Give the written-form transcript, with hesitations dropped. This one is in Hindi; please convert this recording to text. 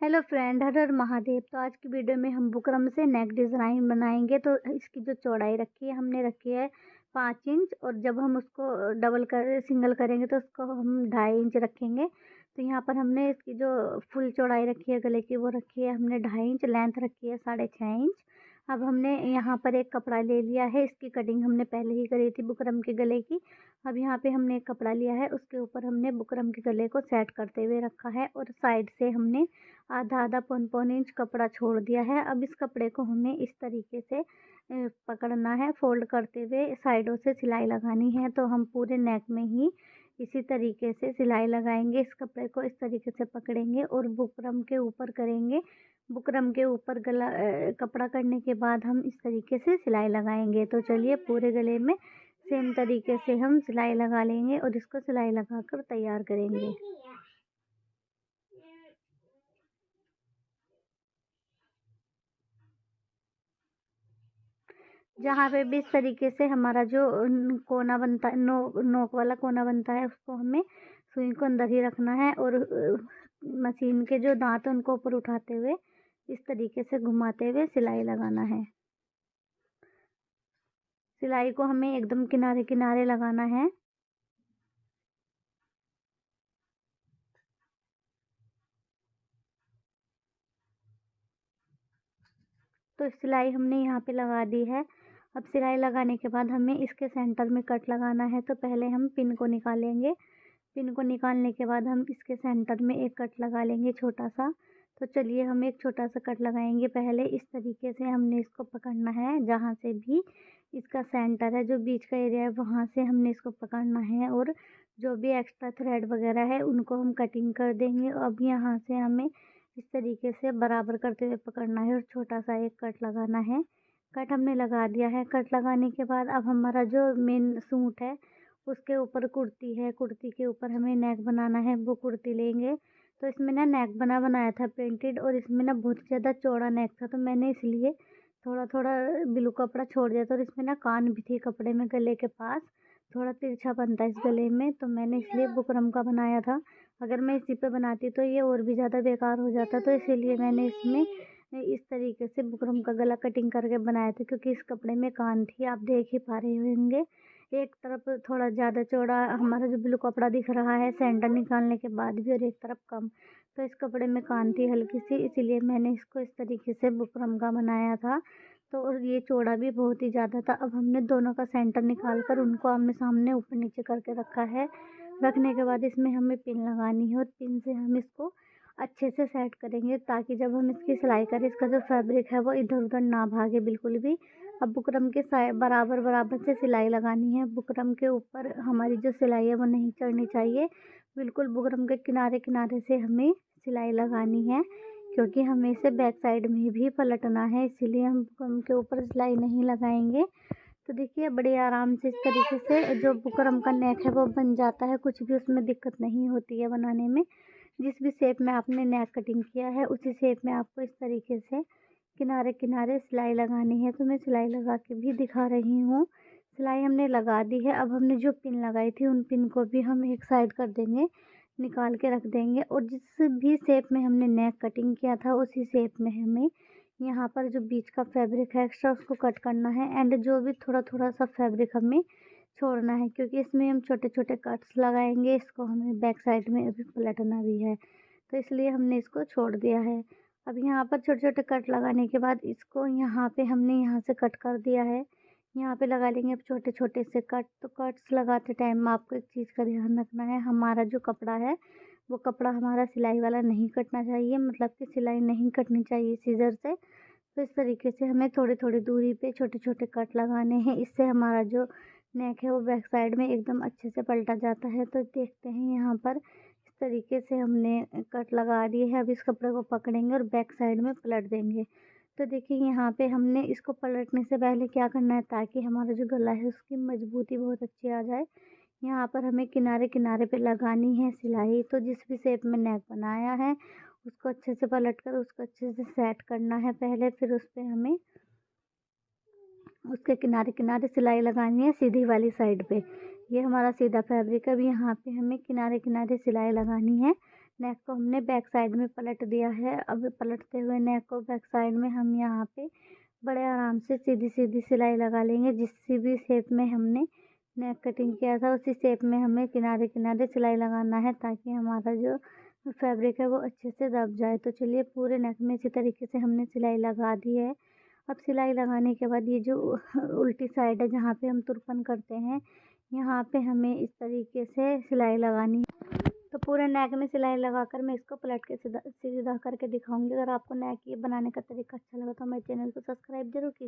हेलो फ्रेंड, हर हर महादेव। तो आज की वीडियो में हम बुकरम से नेक डिज़ाइन बनाएंगे। तो इसकी जो चौड़ाई रखी है, हमने रखी है 5 इंच, और जब हम उसको डबल कर सिंगल करेंगे तो उसको हम 2.5 इंच रखेंगे। तो यहाँ पर हमने इसकी जो फुल चौड़ाई रखी है गले की, वो रखी है हमने 2.5 इंच। लेंथ रखी है 6.5 इंच। अब हमने यहाँ पर एक कपड़ा ले लिया है, इसकी कटिंग हमने पहले ही करी थी बुकरम के गले की। अब यहाँ पे हमने एक कपड़ा लिया है, उसके ऊपर हमने बुकरम के गले को सेट करते हुए रखा है, और साइड से हमने आधा आधा पौन पौन इंच कपड़ा छोड़ दिया है। अब इस कपड़े को हमें इस तरीके से पकड़ना है, फोल्ड करते हुए साइडों से सिलाई लगानी है। तो हम पूरे नेक में ही इसी तरीके से सिलाई लगाएंगे। इस कपड़े को इस तरीके से पकड़ेंगे और बुकरम के ऊपर करेंगे। बुकरम के ऊपर गला कपड़ा करने के बाद हम इस तरीके से सिलाई लगाएंगे। तो चलिए, पूरे गले में सेम तरीके से हम सिलाई लगा लेंगे और इसको सिलाई लगाकर तैयार करेंगे। जहाँ पे भी इस तरीके से हमारा जो कोना बनता है, नोक वाला कोना बनता है, उसको हमें सुई को अंदर ही रखना है, और मशीन के जो दांत हैं उनको ऊपर उठाते हुए इस तरीके से घुमाते हुए सिलाई लगाना है। सिलाई को हमें एकदम किनारे किनारे लगाना है। तो सिलाई हमने यहाँ पे लगा दी है। अब सिलाई लगाने के बाद हमें इसके सेंटर में कट लगाना है। तो पहले हम पिन को निकालेंगे। पिन को निकालने के बाद हम इसके सेंटर में एक कट लगा लेंगे, छोटा सा। तो चलिए, हम एक छोटा सा कट लगाएंगे। पहले इस तरीके से हमने इसको पकड़ना है, जहाँ से भी इसका सेंटर है, जो बीच का एरिया है, वहाँ से हमने इसको पकड़ना है, और जो भी एक्स्ट्रा थ्रेड वगैरह है उनको हम कटिंग कर देंगे। अब यहाँ से हमें इस तरीके से बराबर करते हुए पकड़ना है और छोटा सा एक कट लगाना है। कट हमने लगा दिया है। कट लगाने के बाद अब हमारा जो मेन सूट है, उसके ऊपर कुर्ती है, कुर्ती के ऊपर हमें नेक बनाना है। वो कुर्ती लेंगे। तो इसमें ना नेक बनाया था प्रिंटेड, और इसमें ना बहुत ज़्यादा चौड़ा नेक था, तो मैंने इसलिए थोड़ा थोड़ा ब्लू कपड़ा छोड़ दिया था। और इसमें ना कान भी थी कपड़े में, गले के पास थोड़ा तिरछा बनता है इस गले में, तो मैंने इसलिए बुकरम का बनाया था। अगर मैं इसी पे बनाती तो ये और भी ज़्यादा बेकार हो जाता, तो इसीलिए मैंने इसमें इस तरीके से बुकरम का गला कटिंग करके बनाया था। क्योंकि इस कपड़े में कान थी, आप देख ही पा रहे होंगे। एक तरफ थोड़ा ज़्यादा चौड़ा हमारा जो ब्लू कपड़ा दिख रहा है सेंटर निकालने के बाद भी, और एक तरफ कम। तो इस कपड़े में कान थी हल्की सी, इसीलिए मैंने इसको इस तरीके से बुकरम का बनाया था। तो और ये चौड़ा भी बहुत ही ज़्यादा था। अब हमने दोनों का सेंटर निकाल कर उनको आमने सामने ऊपर नीचे करके रखा है। रखने के बाद इसमें हमें पिन लगानी है, और पिन से हम इसको अच्छे से सेट करेंगे, ताकि जब हम इसकी सिलाई करें, इसका जो फैब्रिक है वो इधर उधर ना भागे बिल्कुल भी। अब बुकरम के साइड बराबर बराबर से सिलाई लगानी है। बुकरम के ऊपर हमारी जो सिलाई है वो नहीं चढ़नी चाहिए। बिल्कुल बुकरम के किनारे किनारे से हमें सिलाई लगानी है, क्योंकि हमें इसे बैक साइड में भी पलटना है, इसीलिए हम बुकरम के ऊपर सिलाई नहीं लगाएंगे। तो देखिए, बड़े आराम से इस तरीके से जो बुकरम का नेक है वो बन जाता है। कुछ भी उसमें दिक्कत नहीं होती है बनाने में। जिस भी शेप में आपने नेक कटिंग किया है, उसी शेप में आपको इस तरीके से किनारे किनारे सिलाई लगानी है। तो मैं सिलाई लगा के भी दिखा रही हूँ। सिलाई हमने लगा दी है। अब हमने जो पिन लगाई थी, उन पिन को भी हम एक साइड कर देंगे, निकाल के रख देंगे। और जिस भी शेप में हमने नेक कटिंग किया था, उसी शेप में हमें यहाँ पर जो बीच का फैब्रिक है एक्स्ट्रा, उसको कट करना है। एंड जो भी थोड़ा थोड़ा सा फैब्रिक हमें छोड़ना है, क्योंकि इसमें हम छोटे छोटे कट्स लगाएंगे। इसको हमें बैक साइड में अभी पलटना भी है, तो इसलिए हमने इसको छोड़ दिया है। अब यहाँ पर छोटे छोटे कट लगाने के बाद इसको यहाँ पे हमने यहाँ से कट कर दिया है। यहाँ पे लगा लेंगे अब छोटे छोटे से कट। तो कट्स लगाते टाइम आपको एक चीज़ का ध्यान रखना है, हमारा जो कपड़ा है वो कपड़ा हमारा सिलाई वाला नहीं कटना चाहिए, मतलब कि सिलाई नहीं कटनी चाहिए सीज़र से। तो इस तरीके से हमें थोड़ी थोड़ी दूरी पे छोटे छोटे कट लगाने हैं। इससे हमारा जो नेक है वो बैक साइड में एकदम अच्छे से पलटा जाता है। तो देखते हैं, यहाँ पर इस तरीके से हमने कट लगा दिए है। अब इस कपड़े को पकड़ेंगे और बैक साइड में पलट देंगे। तो देखिए, यहाँ पे हमने इसको पलटने से पहले क्या करना है, ताकि हमारा जो गला है उसकी मजबूती बहुत अच्छी आ जाए। यहाँ पर हमें किनारे किनारे पे लगानी है सिलाई। तो जिस भी शेप में नेक बनाया है, उसको अच्छे से पलट कर उसको अच्छे से सेट करना है पहले। फिर उस पर हमें उसके किनारे किनारे सिलाई लगानी है सीधी वाली साइड पे। ये हमारा सीधा फैब्रिक है। अब यहाँ पे हमें किनारे किनारे सिलाई लगानी है, नेक को हमने बैक साइड में पलट दिया है। अब पलटते हुए नेक को बैक साइड में हम यहाँ पे बड़े आराम से सीधी सीधी सिलाई लगा लेंगे। जिस भी शेप में हमने नेक कटिंग किया था उसी शेप में हमें किनारे किनारे सिलाई लगाना है, ताकि हमारा जो फैब्रिक है वो अच्छे से दब जाए। तो चलिए पूरे नेक में इसी तरीके से हमने सिलाई लगा दी है। अब सिलाई लगाने के बाद ये जो उल्टी साइड है जहाँ पे हम तुरपन करते हैं, यहाँ पे हमें इस तरीके से सिलाई लगानी है। तो पूरे नेक में सिलाई लगाकर मैं इसको पलट के सीधा सीधा करके दिखाऊंगी। अगर आपको नेक ये बनाने का तरीका अच्छा लगा तो हमारे चैनल को सब्सक्राइब जरूर कीजिए।